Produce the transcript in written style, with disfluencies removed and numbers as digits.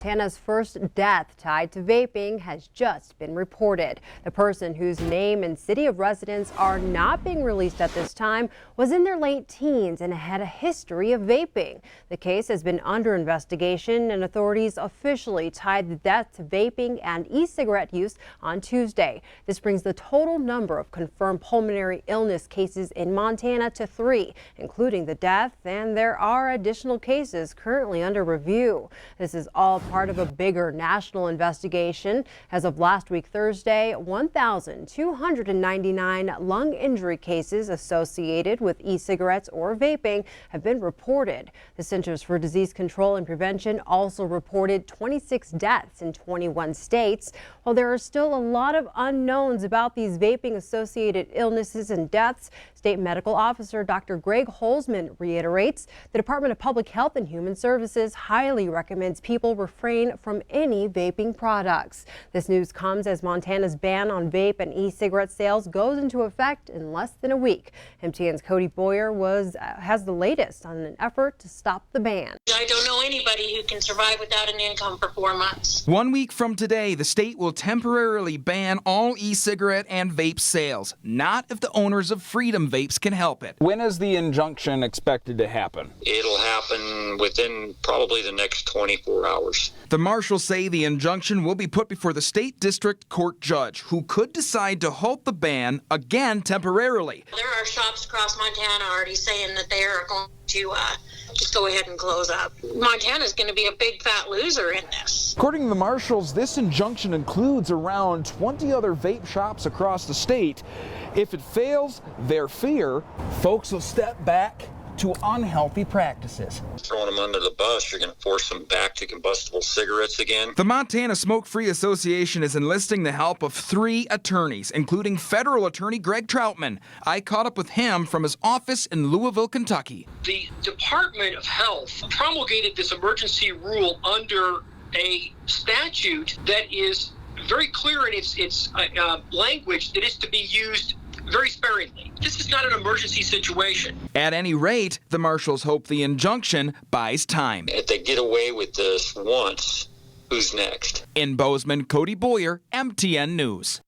Montana's first death tied to vaping has just been reported. The person, whose name and city of residence are not being released at this time, was in their late teens and had a history of vaping. The case has been under investigation, and authorities officially tied the death to vaping and e-cigarette use on Tuesday. This brings the total number of confirmed pulmonary illness cases in Montana to 3, including the death, and there are additional cases currently under review. This is all part of a bigger national investigation. As of last week, Thursday, 1,299 lung injury cases associated with e-cigarettes or vaping have been reported. The Centers for Disease Control and Prevention also reported 26 deaths in 21 states. While there are still a lot of unknowns about these vaping-associated illnesses and deaths, State Medical Officer Dr. Greg Holzman reiterates the Department of Public Health and Human Services highly recommends people refrain from any vaping products. This news comes as Montana's ban on vape and e-cigarette sales goes into effect in less than a week. MTN's Cody Boyer has the latest on an effort to stop the ban. I don't know anybody who can survive without an income for 4 months. 1 week from today, the state will temporarily ban all e-cigarette and vape sales, not if the owners of Freedom Vapes can help it. When is the injunction expected to happen? It'll happen within probably the next 24 hours. The marshals say the injunction will be put before the state district court judge, who could decide to halt the ban again temporarily. There are shops across Montana already saying that they are going to just go ahead and close up. Montana's going to be a big fat loser in this. According to the marshals, this injunction includes around 20 other vape shops across the state. If it fails, their fear, folks will step back to unhealthy practices. Throwing them under the bus, you're going to force them back to combustible cigarettes again. The Montana Smoke-Free Association is enlisting the help of 3 attorneys, including federal attorney Greg Troutman. I caught up with him from his office in Louisville, Kentucky. The Department of Health promulgated this emergency rule under a statute that is very clear in its language that is to be used very sparingly. This is not an emergency situation. At any rate, the marshals hope the injunction buys time. If they get away with this once, who's next? In Bozeman, Cody Boyer, MTN News.